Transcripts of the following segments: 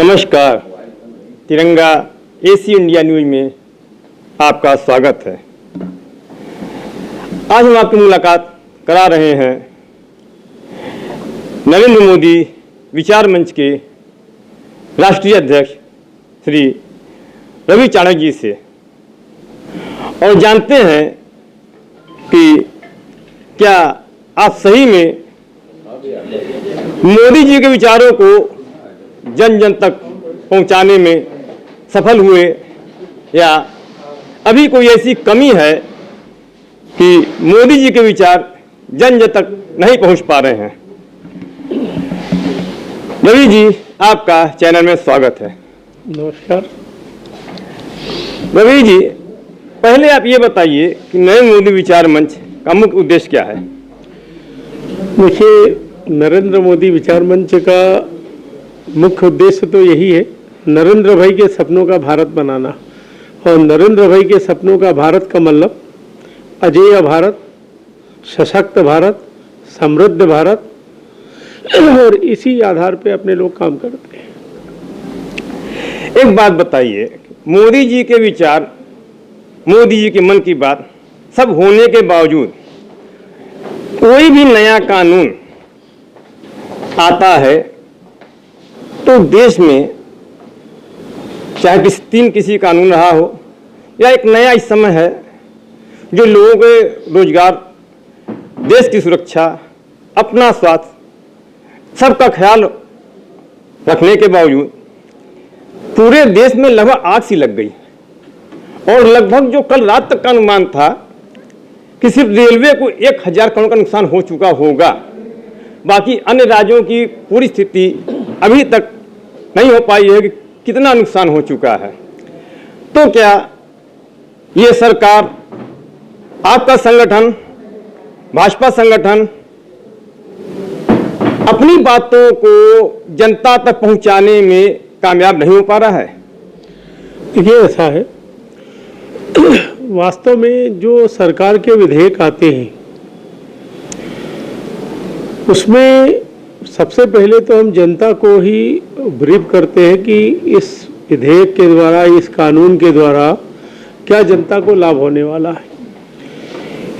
नमस्कार। तिरंगा AC India news में आपका स्वागत है। आज हम आपकी मुलाकात करा रहे हैं नरेंद्र मोदी विचार मंच के राष्ट्रीय अध्यक्ष श्री रवि चाणक्य जी से और जानते हैं कि क्या आप सही में मोदी जी के विचारों को जन जन तक पहुंचाने में सफल हुए या अभी कोई ऐसी कमी है कि मोदी जी के विचार जन जन तक नहीं पहुंच पा रहे हैं। रवि जी, आपका चैनल में स्वागत है। नमस्कार। रवि जी, पहले आप ये बताइए कि नरेंद्र मोदी विचार मंच का मुख्य उद्देश्य क्या है? देखिए, नरेंद्र मोदी विचार मंच का मुख्य उद्देश्य तो यही है, नरेंद्र भाई के सपनों का भारत बनाना। और नरेंद्र भाई के सपनों का भारत का मतलब अजेय भारत, सशक्त भारत, समृद्ध भारत, और इसी आधार पे अपने लोग काम करते हैं। एक बात बताइए, मोदी जी के विचार, मोदी जी के मन की बात सब होने के बावजूद कोई भी नया कानून आता है तो देश में चाहे किसी कानून रहा हो या एक नया इस समय है जो लोगों के रोजगार, देश की सुरक्षा, अपना स्वास्थ्य सबका ख्याल रखने के बावजूद पूरे देश में लगभग आग सी लग गई। और लगभग जो कल रात तक का अनुमान था कि सिर्फ रेलवे को 1000 करोड़ का नुकसान हो चुका होगा, बाकी अन्य राज्यों की पूरी स्थिति अभी तक नहीं हो पाई है कि कितना नुकसान हो चुका है। तो क्या ये सरकार, आपका संगठन, भाजपा संगठन अपनी बातों को जनता तक पहुंचाने में कामयाब नहीं हो पा रहा है? देखिए, ऐसा है, वास्तव में जो सरकार के विधेयक आते हैं उसमें सबसे पहले तो हम जनता को ही ब्रीफ करते हैं कि इस विधेयक के द्वारा, इस कानून के द्वारा क्या जनता को लाभ होने वाला है।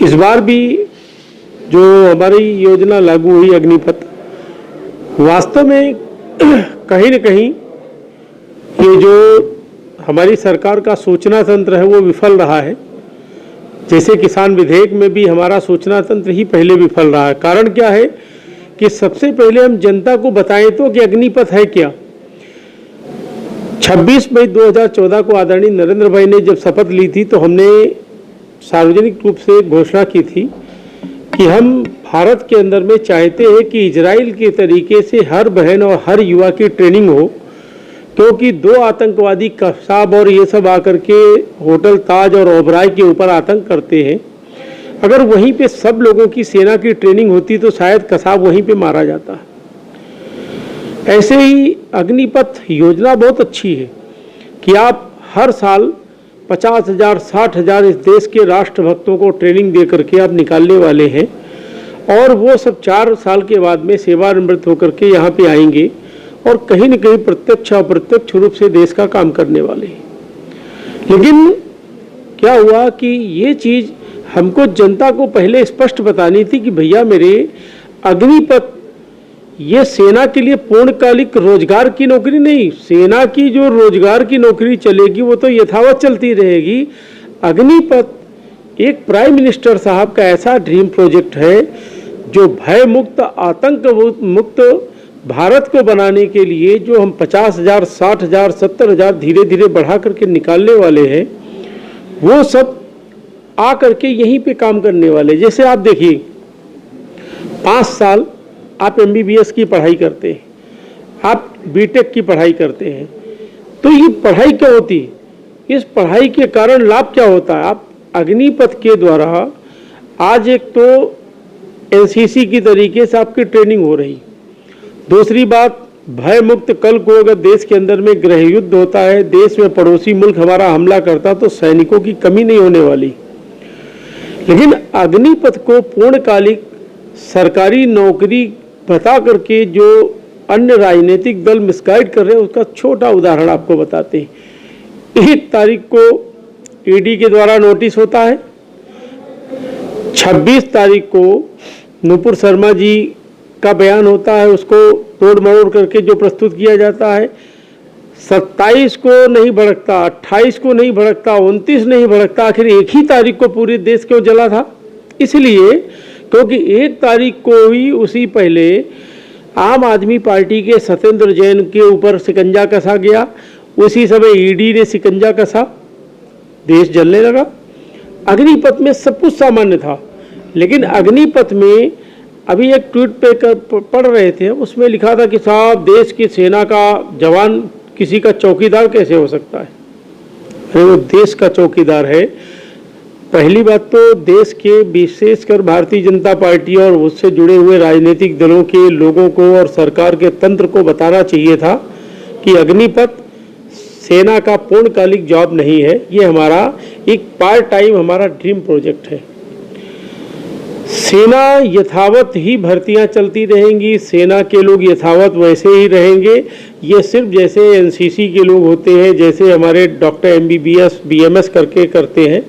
इस बार भी जो हमारी योजना लागू हुई अग्निपथ, वास्तव में कहीं न कहीं ये जो हमारी सरकार का सूचना तंत्र है वो विफल रहा है। जैसे किसान विधेयक में भी हमारा सूचना तंत्र ही पहले विफल रहा है। कारण क्या है कि सबसे पहले हम जनता को बताएं तो कि अग्निपथ है क्या। 26 मई 2014 को आदरणीय नरेंद्र भाई ने जब शपथ ली थी तो हमने सार्वजनिक रूप से घोषणा की थी कि हम भारत के अंदर में चाहते हैं कि इजराइल के तरीके से हर बहन और हर युवा की ट्रेनिंग हो, क्योंकि 2 आतंकवादी कसाब और ये सब आकर के होटल ताज और ओबराय के ऊपर आतंक करते हैं। अगर वहीं पे सब लोगों की सेना की ट्रेनिंग होती तो शायद कसाब वहीं पे मारा जाता। ऐसे ही अग्निपथ योजना बहुत अच्छी है कि आप हर साल 50,000 60,000 इस देश के राष्ट्रभक्तों को ट्रेनिंग दे करके आप निकालने वाले हैं, और वो सब 4 साल के बाद में सेवानिवृत्त होकर के यहाँ पे आएंगे और कहीं न कहीं प्रत्यक्ष अप्रत्यक्ष रूप से देश का काम करने वाले हैं। लेकिन क्या हुआ कि ये चीज़ हमको जनता को पहले स्पष्ट बतानी थी कि भैया मेरे, अग्निपथ ये सेना के लिए पूर्णकालिक रोजगार की नौकरी नहीं, सेना की जो रोजगार की नौकरी चलेगी वो तो यथावत चलती रहेगी। अग्निपथ एक प्राइम मिनिस्टर साहब का ऐसा ड्रीम प्रोजेक्ट है जो भय मुक्त, आतंक मुक्त भारत को बनाने के लिए जो हम 50,000 60,000 70,000 धीरे धीरे बढ़ा करके निकालने वाले हैं, वो सब आ करके यहीं पे काम करने वाले। जैसे आप देखिए, 5 साल आप MBBS की पढ़ाई करते हैं, आप BTech की पढ़ाई करते हैं, तो ये पढ़ाई क्या होती है? इस पढ़ाई के कारण लाभ क्या होता है? आप अग्निपथ के द्वारा आज एक तो NCC की तरीके से आपकी ट्रेनिंग हो रही, दूसरी बात भय मुक्त, कल को अगर देश के अंदर में गृह युद्ध होता है, देश में पड़ोसी मुल्क हमारा हमला करता, तो सैनिकों की कमी नहीं होने वाली। लेकिन अग्निपथ को पूर्णकालिक सरकारी नौकरी बता करके जो अन्य राजनीतिक दल मिसगाइड कर रहे हैं, उसका छोटा उदाहरण आपको बताते हैं। 1 तारीख को ईडी के द्वारा नोटिस होता है, 26 तारीख को नुपुर शर्मा जी का बयान होता है, उसको तोड़ मरोड़ करके जो प्रस्तुत किया जाता है। 27 को नहीं भड़कता, 28 को नहीं भड़कता, 29 नहीं भड़कता, आखिर एक ही तारीख को पूरे देश क्यों जला था? इसलिए क्योंकि 1 तारीख को ही उसी पहले आम आदमी पार्टी के सत्येंद्र जैन के ऊपर शिकंजा कसा गया, उसी समय ईडी ने शिकंजा कसा, देश जलने लगा। अग्निपथ में सब कुछ सामान्य था, लेकिन अग्निपथ में अभी एक ट्वीट पे पढ़ रहे थे, उसमें लिखा था कि साहब देश की सेना का जवान किसी का चौकीदार कैसे हो सकता है? अरे वो देश का चौकीदार है। पहली बात तो देश के विशेषकर भारतीय जनता पार्टी और उससे जुड़े हुए राजनीतिक दलों के लोगों को और सरकार के तंत्र को बताना चाहिए था कि अग्निपथ सेना का पूर्णकालिक जॉब नहीं है, ये हमारा एक पार्ट टाइम हमारा ड्रीम प्रोजेक्ट है। सेना यथावत ही भर्तियां चलती रहेंगी, सेना के लोग यथावत वैसे ही रहेंगे। ये सिर्फ जैसे एनसीसी के लोग होते हैं, जैसे हमारे डॉक्टर एमबीबीएस बीएमएस करके करते हैं,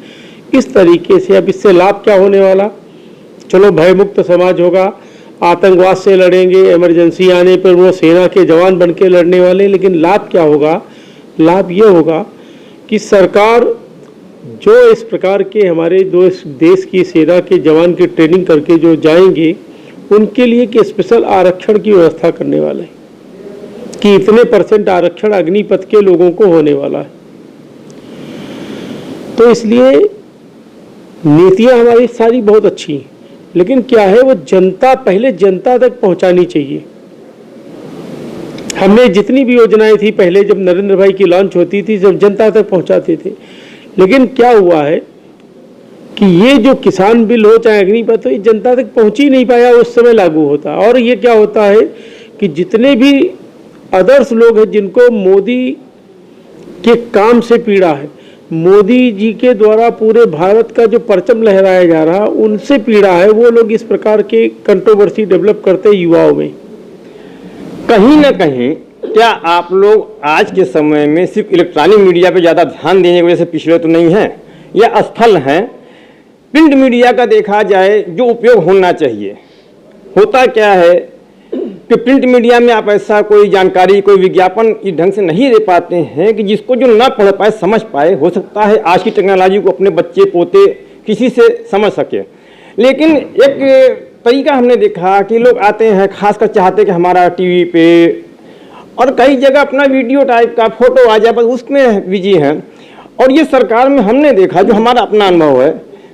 इस तरीके से। अब इससे लाभ क्या होने वाला? चलो भयमुक्त समाज होगा, आतंकवाद से लड़ेंगे, इमरजेंसी आने पर वो सेना के जवान बन के लड़ने वाले। लेकिन लाभ क्या होगा? लाभ ये होगा कि सरकार जो इस प्रकार के हमारे देश की सेना के जवान की ट्रेनिंग करके जो जाएंगे, उनके लिए कि स्पेशल आरक्षण की व्यवस्था करने वाला है कि इतने % आरक्षण अग्निपथ के लोगों को होने वाला है। तो इसलिए नीतियां हमारी सारी बहुत अच्छी हैं, लेकिन क्या है वो पहले जनता तक पहुंचानी चाहिए। हमने जितनी भी योजनाएं थी पहले जब नरेंद्र भाई की लॉन्च होती थी, जब जनता तक पहुंचाते थे, लेकिन क्या हुआ है कि ये जो किसान बिल हो चाहे अग्निपथ हो, ये जनता तक पहुंच ही नहीं पाया, उस समय लागू होता। और ये क्या होता है कि जितने भी अदर्स लोग हैं जिनको मोदी के काम से पीड़ा है, मोदी जी के द्वारा पूरे भारत का जो परचम लहराया जा रहा उनसे पीड़ा है, वो लोग इस प्रकार के कंट्रोवर्सी डेवलप करते हैं युवाओं में। कहीं ना कहीं क्या आप लोग आज के समय में सिर्फ इलेक्ट्रॉनिक मीडिया पे ज़्यादा ध्यान देने की वजह से पिछड़े तो नहीं हैं, या असफल हैं? प्रिंट मीडिया का देखा जाए जो उपयोग होना चाहिए, होता क्या है कि प्रिंट मीडिया में आप ऐसा कोई जानकारी, कोई विज्ञापन इस ढंग से नहीं दे पाते हैं कि जिसको जो ना पढ़ पाए समझ पाए। हो सकता है आज की टेक्नोलॉजी को अपने बच्चे पोते किसी से समझ सके, लेकिन एक तरीका हमने देखा कि लोग आते हैं खासकर चाहते कि हमारा टीवी पे और कई जगह अपना वीडियो टाइप का फोटो आ जाए, बस उसमें बिजी हैं। और ये सरकार में हमने देखा, जो हमारा अपना अनुभव है,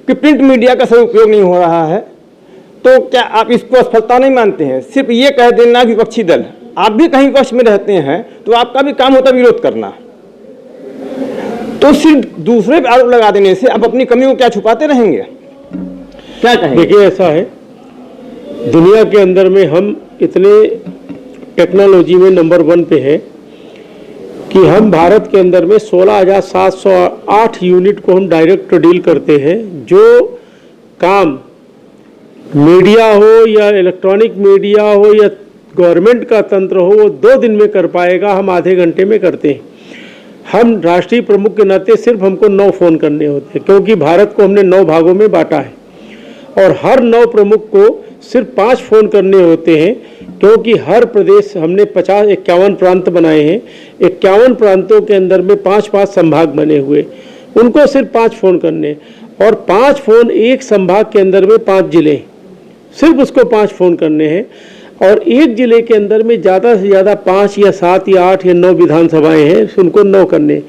कि प्रिंट मीडिया का सही उपयोग नहीं हो रहा है। तो क्या आप इसको असफलता नहीं मानते हैं? सिर्फ ये कह देना विपक्षी दल, आप भी कहीं पक्ष में रहते हैं तो आपका भी काम होता है विरोध करना, तो सिर्फ दूसरे पे आरोप लगा देने से आप अपनी कमी को क्या छुपाते रहेंगे? क्या कहेंगे? देखिए ऐसा है, दुनिया के अंदर में हम इतने टेक्नोलॉजी में नंबर 1 पे है कि हम भारत के अंदर में 16,708 यूनिट को हम डायरेक्ट डील करते हैं। जो काम मीडिया हो या इलेक्ट्रॉनिक मीडिया हो या गवर्नमेंट का तंत्र हो, वो 2 दिन में कर पाएगा, हम आधे घंटे में करते हैं। हम राष्ट्रीय प्रमुख के नाते सिर्फ हमको 9 फ़ोन करने होते हैं, क्योंकि भारत को हमने 9 भागों में बांटा है और हर 9 प्रमुख को सिर्फ 5 फ़ोन करने होते हैं, क्योंकि हर प्रदेश हमने 51 प्रांत बनाए हैं। 51 प्रांतों के अंदर में 5-5 संभाग बने हुए, उनको सिर्फ 5 फ़ोन करने, और 5 फ़ोन एक संभाग के अंदर में 5 जिले, सिर्फ उसको 5 फ़ोन करने हैं। और एक जिले के अंदर में ज़्यादा से ज़्यादा 5 या 7 या 8 या 9 विधानसभाएं हैं, उनको 9 करने।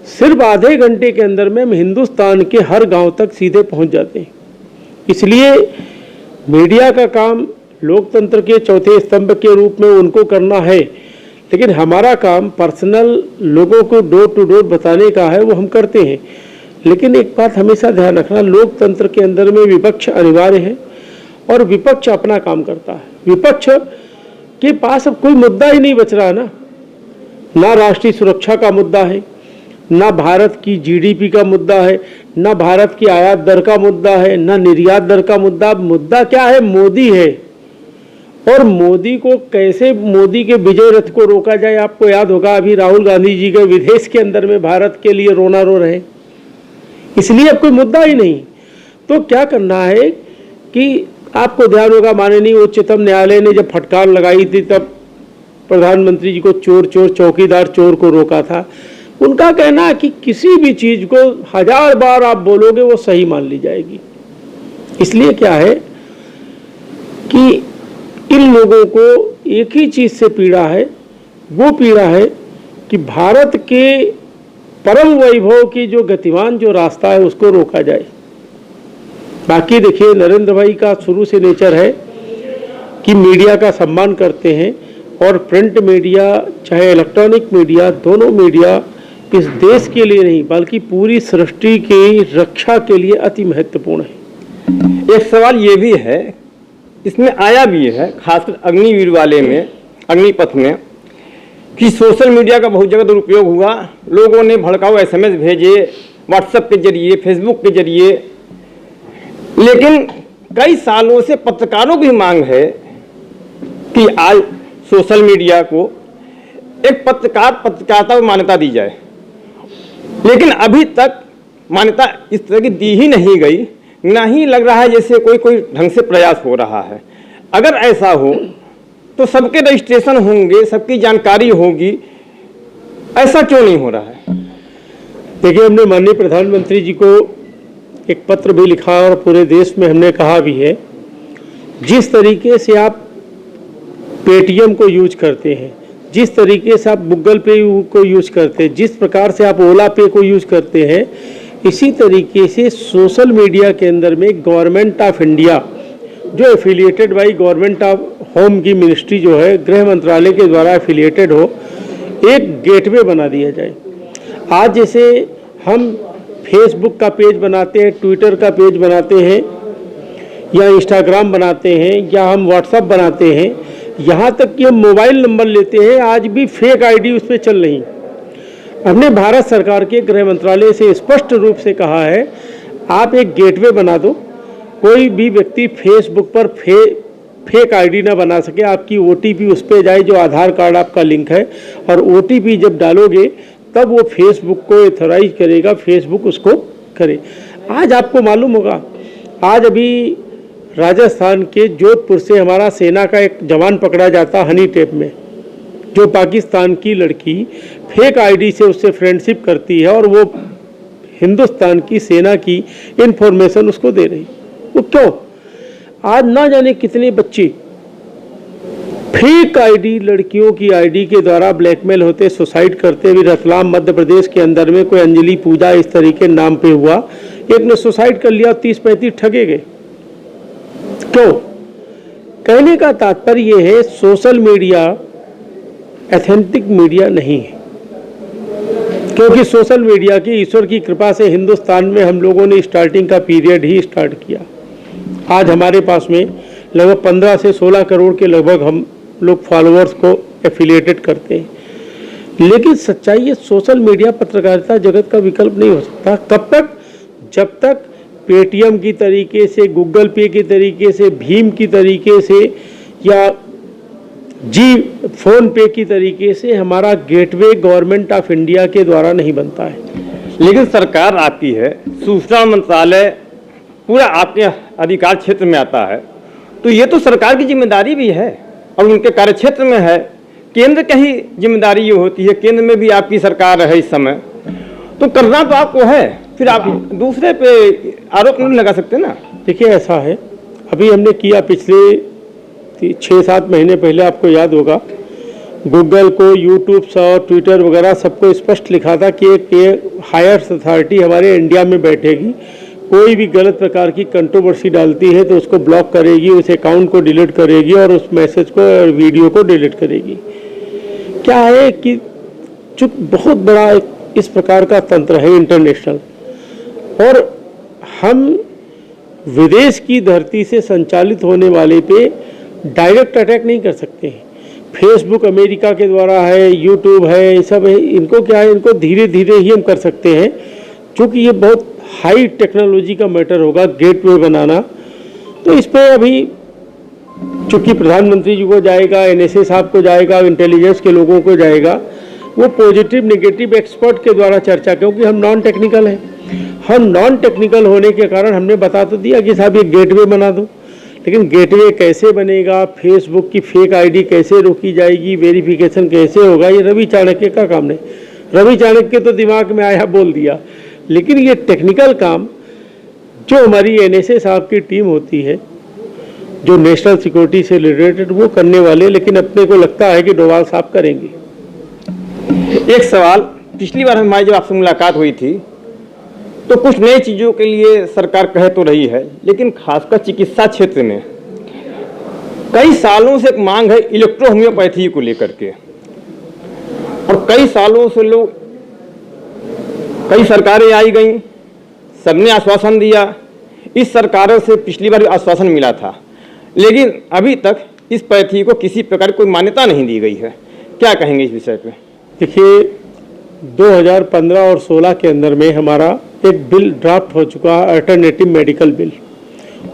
सिर्फ आधे घंटे के अंदर में हम हिंदुस्तान के हर गांव तक सीधे पहुंच जाते हैं। इसलिए मीडिया का काम लोकतंत्र के चौथे स्तंभ के रूप में उनको करना है, लेकिन हमारा काम पर्सनल लोगों को डोर टू डोर बताने का है, वो हम करते हैं। लेकिन एक बात हमेशा ध्यान रखना, लोकतंत्र के अंदर में विपक्ष अनिवार्य है और विपक्ष अपना काम करता है। विपक्ष के पास अब कोई मुद्दा ही नहीं बच रहा ना राष्ट्रीय सुरक्षा का मुद्दा है, ना भारत की जीडीपी का मुद्दा है, ना भारत की आयात दर का मुद्दा है, ना निर्यात दर का मुद्दा। मुद्दा क्या है? मोदी है। और मोदी को कैसे, मोदी के विजय रथ को रोका जाए। आपको याद होगा अभी राहुल गांधी जी के विदेश के अंदर में भारत के लिए रोना रो रहे, इसलिए अब कोई मुद्दा ही नहीं। तो क्या करना है कि आपको ध्यान होगा माननीय उच्चतम न्यायालय ने जब फटकार लगाई थी तब प्रधानमंत्री जी को चोर चोर चौकीदार चोर को रोका था। उनका कहना है कि किसी भी चीज को 1000 बार आप बोलोगे वो सही मान ली जाएगी। इसलिए क्या है कि इन लोगों को एक ही चीज से पीड़ा है, वो पीड़ा है कि भारत के परम वैभव की जो गतिमान जो रास्ता है उसको रोका जाए। बाकी देखिए नरेंद्र भाई का शुरू से नेचर है कि मीडिया का सम्मान करते हैं, और प्रिंट मीडिया चाहे इलेक्ट्रॉनिक मीडिया, दोनों मीडिया इस देश के लिए नहीं बल्कि पूरी सृष्टि की रक्षा के लिए अति महत्वपूर्ण है। एक सवाल ये भी है, इसमें आया भी है खासकर अग्निवीर वाले में, अग्निपथ में, कि सोशल मीडिया का बहुत जगह दुरुपयोग हुआ। लोगों ने भड़काऊ SMS भेजे व्हाट्सएप के जरिए, फेसबुक के जरिए। लेकिन कई सालों से पत्रकारों की मांग है कि आज सोशल मीडिया को एक पत्रकारिता को मान्यता दी जाए, लेकिन अभी तक मान्यता इस तरह की दी ही नहीं गई। ना ही लग रहा है जैसे कोई ढंग से प्रयास हो रहा है। अगर ऐसा हो तो सबके रजिस्ट्रेशन होंगे, सबकी जानकारी होगी, ऐसा क्यों नहीं हो रहा है? देखिए हमने माननीय प्रधानमंत्री जी को एक पत्र भी लिखा और पूरे देश में हमने कहा भी है, जिस तरीके से आप पेटीएम को यूज करते हैं, जिस तरीके से आप गूगल पे को यूज करते हैं, जिस प्रकार से आप ओला पे को यूज करते हैं, इसी तरीके से सोशल मीडिया के अंदर में गवर्नमेंट ऑफ इंडिया जो affiliated by government of home की मिनिस्ट्री जो है, गृह मंत्रालय के द्वारा एफिलिएटेड हो, एक गेटवे बना दिया जाए। आज जैसे हम फेसबुक का पेज बनाते हैं, ट्विटर का पेज बनाते हैं, या इंस्टाग्राम बनाते हैं, या हम व्हाट्सएप बनाते हैं, यहाँ तक कि हम मोबाइल नंबर लेते हैं, आज भी फेक आईडी उस पर चल रही। हमने भारत सरकार के गृह मंत्रालय से स्पष्ट रूप से कहा है, आप एक गेटवे बना दो, कोई भी व्यक्ति फेसबुक पर फेक आईडी ना बना सके। आपकी OTP उस पर जाए जो आधार कार्ड आपका लिंक है, और OTP जब डालोगे तब वो फेसबुक को एथोराइज करेगा, फेसबुक उसको करे। आज आपको मालूम होगा, आज अभी राजस्थान के जोधपुर से हमारा सेना का एक जवान पकड़ा जाता हनी ट्रैप में, जो पाकिस्तान की लड़की फेक आईडी से उससे फ्रेंडशिप करती है और वो हिंदुस्तान की सेना की इंफॉर्मेशन उसको दे रही। वो क्यों? आज ना जाने कितने बच्चे फेक आईडी, लड़कियों की आईडी के द्वारा ब्लैकमेल होते, सुसाइड करते। भी रतलाम मध्य प्रदेश के अंदर में कोई अंजलि पूजा इस तरीके नाम पे हुआ, एक ने सुसाइड कर लिया, 30-35 ठगे गए। क्यों? कहने का तात्पर्य यह है, सोशल मीडिया एथेंटिक मीडिया नहीं है, क्योंकि सोशल मीडिया की ईश्वर की कृपा से हिंदुस्तान में हम लोगों ने स्टार्टिंग का पीरियड ही स्टार्ट किया। आज हमारे पास में लगभग 15 से 16 करोड़ के लगभग हम लोग फॉलोअर्स को एफिलिएटेड करते हैं। लेकिन सच्चाई ये, सोशल मीडिया पत्रकारिता जगत का विकल्प नहीं हो सकता। कब तक? जब तक पेटीएम की तरीके से, गूगल पे की तरीके से, भीम की तरीके से, या फोन पे की तरीके से हमारा गेटवे गवर्नमेंट ऑफ इंडिया के द्वारा नहीं बनता है। लेकिन सरकार आपकी है, सूचना मंत्रालय पूरा आपके अधिकार क्षेत्र में आता है, तो ये तो सरकार की जिम्मेदारी भी है और उनके कार्य क्षेत्र में है। केंद्र की ही जिम्मेदारी ये होती है, केंद्र में भी आपकी सरकार है इस समय, तो करना तो आपको है, फिर आप दूसरे पे आरोप नहीं लगा सकते ना। देखिए ऐसा है, अभी हमने किया पिछले 6-7 महीने पहले, आपको याद होगा, गूगल को, यूट्यूब और ट्विटर वगैरह सबको स्पष्ट लिखा था कि एक हायर अथॉरिटी हमारे इंडिया में बैठेगी, कोई भी गलत प्रकार की कंट्रोवर्सी डालती है तो उसको ब्लॉक करेगी, उस अकाउंट को डिलीट करेगी और उस मैसेज को और वीडियो को डिलीट करेगी। क्या है कि चूँकि बहुत बड़ा इस प्रकार का तंत्र है इंटरनेशनल, और हम विदेश की धरती से संचालित होने वाले पे डायरेक्ट अटैक नहीं कर सकते हैं। फेसबुक अमेरिका के द्वारा है, यूट्यूब है, ये सब है, इनको क्या है, इनको धीरे धीरे ही हम कर सकते हैं, क्योंकि ये बहुत हाई टेक्नोलॉजी का मैटर होगा गेटवे बनाना। तो इस पर अभी चूंकि प्रधानमंत्री जी को जाएगा, एनएसए साहब को जाएगा, इंटेलिजेंस के लोगों को जाएगा, वो पॉजिटिव नेगेटिव एक्सपर्ट के द्वारा चर्चा, क्योंकि हम नॉन टेक्निकल हैं। हम नॉन टेक्निकल होने के कारण हमने बता तो दिया कि साहब ये गेटवे बना दो, लेकिन गेटवे कैसे बनेगा, फेसबुक की फेक आईडी कैसे रोकी जाएगी, वेरिफिकेशन कैसे होगा, ये रवि चाणक्य का काम नहीं। रवि चाणक्य तो दिमाग में आया बोल दिया, लेकिन ये टेक्निकल काम जो हमारी एनएसए साहब की टीम होती है, जो नेशनल सिक्योरिटी से रिलेटेड, वो करने वाले, लेकिन अपने को लगता है कि डोभाल साहब करेंगे। एक सवाल, पिछली बार हमारी जब आपसे मुलाकात हुई थी तो कुछ नई चीज़ों के लिए सरकार कह तो रही है, लेकिन खासकर चिकित्सा क्षेत्र में कई सालों से एक मांग है इलेक्ट्रो होम्योपैथी को लेकर के, और कई सालों से लोग, कई सरकारें आई गई, सबने आश्वासन दिया। इस सरकारों से पिछली बार आश्वासन मिला था, लेकिन अभी तक इस पैथी को किसी प्रकार कोई मान्यता नहीं दी गई है। क्या कहेंगे इस विषय पे? देखिए, 2015 और 16 के अंदर में हमारा एक बिल ड्राफ्ट हो चुका है, अल्टरनेटिव मेडिकल बिल।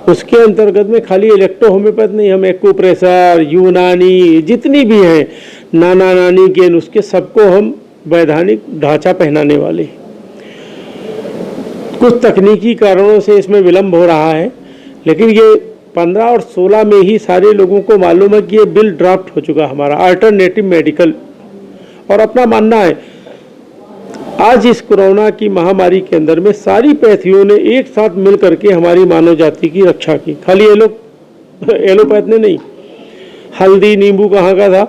उसके अंतर्गत में खाली इलेक्ट्रो होम्योपैथ नहीं, हम एक्यूप्रेशर, यूनानी, जितनी भी हैं, नाना नानी के नुस्खे, सबको हम वैधानिक ढांचा पहनाने वाले हैं। कुछ तकनीकी कारणों से इसमें विलंब हो रहा है, लेकिन ये 15 और 16 में ही सारे लोगों को मालूम है कि ये बिल ड्राफ्ट हो चुका हमारा अल्टरनेटिव मेडिकल। और अपना मानना है, आज इस कोरोना की महामारी के अंदर में सारी पैथियों ने एक साथ मिल करके हमारी मानव जाति की रक्षा की। खाली एलोपैथ ने नहीं, हल्दी नींबू कहाँ का था,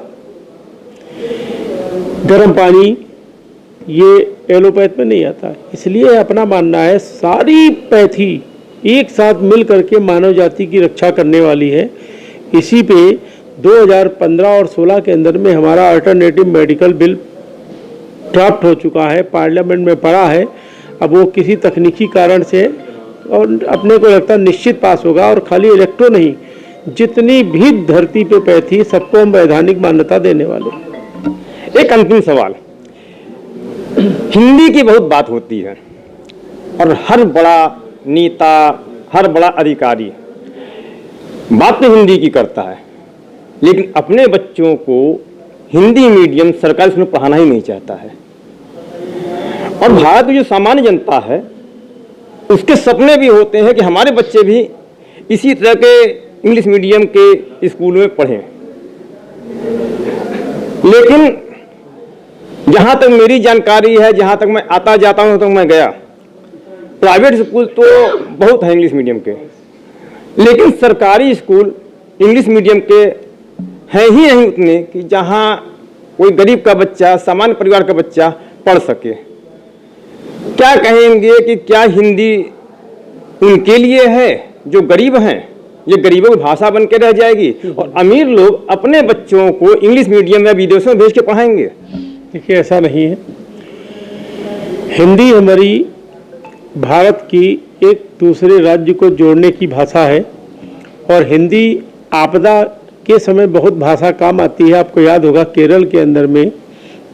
गर्म पानी, ये एलोपैथ में नहीं आता। इसलिए अपना मानना है सारी पैथी एक साथ मिल करके मानव जाति की रक्षा करने वाली है। इसी पे 2015 और 16 के अंदर में हमारा अल्टरनेटिव मेडिकल बिल ड्राफ्ट हो चुका है, पार्लियामेंट में पड़ा है। अब वो किसी तकनीकी कारण से, और अपने को लगता है निश्चित पास होगा। और खाली इलेक्ट्रो नहीं, जितनी भी धरती पे पैथी, सबको हम वैधानिक मान्यता देने वाले। एक अंतिम सवाल, हिंदी की बहुत बात होती है और हर बड़ा नेता, हर बड़ा अधिकारी बात तो हिंदी की करता है, लेकिन अपने बच्चों को हिंदी मीडियम सरकारी स्कूल में पढ़ाना ही नहीं चाहता है। और भारत में जो सामान्य जनता है उसके सपने भी होते हैं कि हमारे बच्चे भी इसी तरह के इंग्लिश मीडियम के स्कूल में पढ़ें। लेकिन जहाँ तक मेरी जानकारी है, जहाँ तक मैं आता जाता हूँ, तक मैं गया, प्राइवेट स्कूल तो बहुत है इंग्लिश मीडियम के, लेकिन सरकारी स्कूल इंग्लिश मीडियम के हैं ही नहीं उतने कि जहाँ कोई गरीब का बच्चा, सामान्य परिवार का बच्चा पढ़ सके। क्या कहेंगे कि क्या हिंदी उनके लिए है जो गरीब हैं, ये गरीबों की भाषा बन के रह जाएगी और अमीर लोग अपने बच्चों को इंग्लिश मीडियम या विदेशों में भेज के पढ़ाएंगे? देखिए, ऐसा नहीं है। हिंदी हमारी भारत की एक दूसरे राज्य को जोड़ने की भाषा है, और हिंदी आपदा के समय बहुत भाषा काम आती है। आपको याद होगा केरल के अंदर में,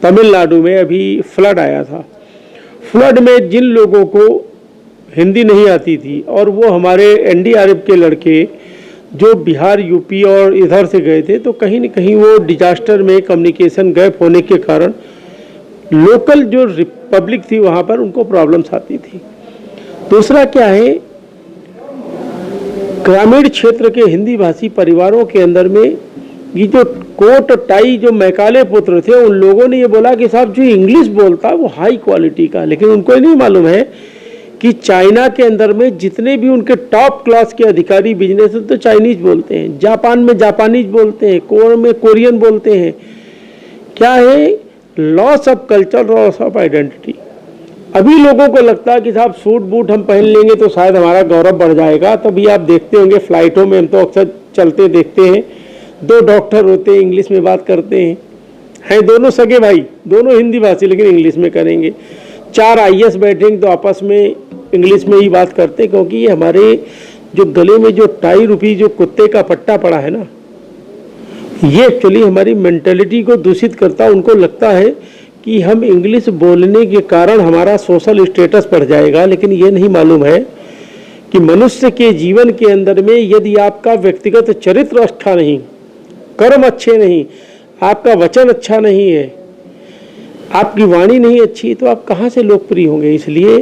तमिलनाडु में अभी फ्लड आया था। फ्लड में जिन लोगों को हिंदी नहीं आती थी, और वो हमारे एनडीआरएफ के लड़के जो बिहार, यूपी और इधर से गए थे, तो कहीं न कहीं वो डिजास्टर में कम्युनिकेशन गैप होने के कारण लोकल जो रिपब्लिक थी वहाँ पर उनको प्रॉब्लम्स आती थी। दूसरा क्या है, ग्रामीण क्षेत्र के हिंदी भाषी परिवारों के अंदर में ये जो कोट टाई जो मैकाले पुत्र थे, उन लोगों ने ये बोला कि साहब जो इंग्लिश बोलता है वो हाई क्वालिटी का, लेकिन उनको नहीं मालूम है कि चाइना के अंदर में जितने भी उनके टॉप क्लास के अधिकारी बिजनेस तो चाइनीज बोलते हैं, जापान में जापानीज बोलते हैं, कोरिया में कोरियन बोलते हैं। क्या है, loss of culture, loss of identity. अभी लोगों को लगता है कि साहब सूट बूट हम पहन लेंगे तो शायद हमारा गौरव बढ़ जाएगा। तभी आप देखते होंगे फ्लाइटों में, हम तो अक्सर चलते देखते हैं, 2 डॉक्टर होते हैं, इंग्लिश में बात करते हैं दोनों सगे भाई, दोनों हिंदी भाषी लेकिन इंग्लिश में करेंगे। 4 आईएएस बैठेंगे तो आपस में इंग्लिश में ही बात करते हैं, क्योंकि ये हमारे जो गले में जो टाई रूपी जो कुत्ते का पट्टा पड़ा है ना, ये एक्चुअली हमारी मेंटेलिटी को दूषित करता है। उनको लगता है कि हम इंग्लिश बोलने के कारण हमारा सोशल स्टेटस बढ़ जाएगा, लेकिन ये नहीं मालूम है कि मनुष्य के जीवन के अंदर में यदि आपका व्यक्तिगत चरित्र अच्छा नहीं, कर्म अच्छे नहीं, आपका वचन अच्छा नहीं है, आपकी वाणी नहीं अच्छी, तो आप कहाँ से लोकप्रिय होंगे। इसलिए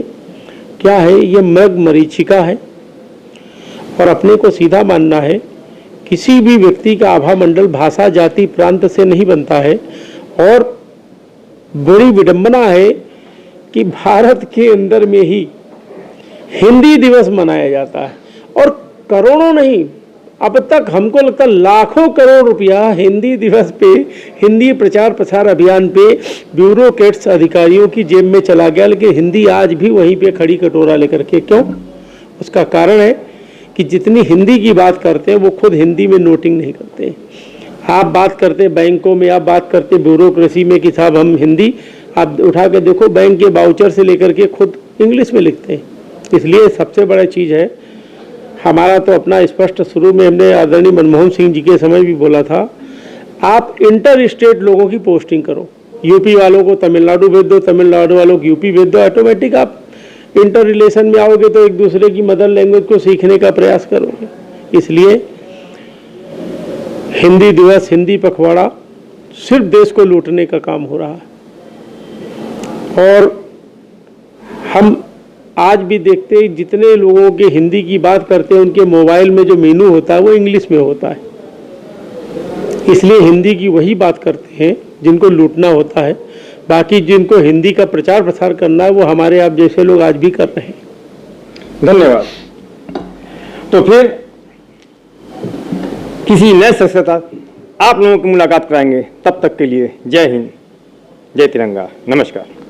क्या है, ये मृग मरीचिका है और अपने को सीधा मानना है। किसी भी व्यक्ति का आभा मंडल भाषा, जाति, प्रांत से नहीं बनता है। और बड़ी विडंबना है कि भारत के अंदर में ही हिंदी दिवस मनाया जाता है और करोड़ों नहीं, अब तक हमको लगता लाखों करोड़ रुपया हिंदी दिवस पे, हिंदी प्रचार प्रसार अभियान पे ब्यूरोक्रेट्स अधिकारियों की जेब में चला गया, लेकिन हिंदी आज भी वहीं पे खड़ी कटोरा लेकर के। क्यों? उसका कारण है कि जितनी हिंदी की बात करते हैं वो खुद हिंदी में नोटिंग नहीं करते। आप बात करते बैंकों में, आप बात करते ब्यूरोक्रेसी में कि साहब हम हिंदी, आप उठा के देखो बैंक के बाउचर से लेकर के खुद इंग्लिश में लिखते हैं। इसलिए सबसे बड़ा चीज़ है हमारा तो अपना स्पष्ट, शुरू में हमने आदरणीय मनमोहन सिंह जी के समय भी बोला था, आप इंटर स्टेट लोगों की पोस्टिंग करो। यूपी वालों को तमिलनाडु भेज दो, तमिलनाडु वालों को यूपी भेज दो, ऑटोमेटिक आप इंटर रिलेशन में आओगे तो एक दूसरे की मदर लैंग्वेज को सीखने का प्रयास करोगे। इसलिए हिंदी दिवस, हिंदी पखवाड़ा सिर्फ देश को लूटने का काम हो रहा है। और हम आज भी देखते हैं जितने लोगों के हिंदी की बात करते हैं उनके मोबाइल में जो मेनू होता है वो इंग्लिश में होता है। इसलिए हिंदी की वही बात करते हैं जिनको लूटना होता है, बाकी जिनको हिंदी का प्रचार प्रसार करना है वो हमारे आप जैसे लोग आज भी कर रहे हैं। धन्यवाद। तो फिर किसी नए शख्स के साथ आप लोगों की मुलाकात कराएंगे। तब तक के लिए जय हिंद, जय तिरंगा, नमस्कार।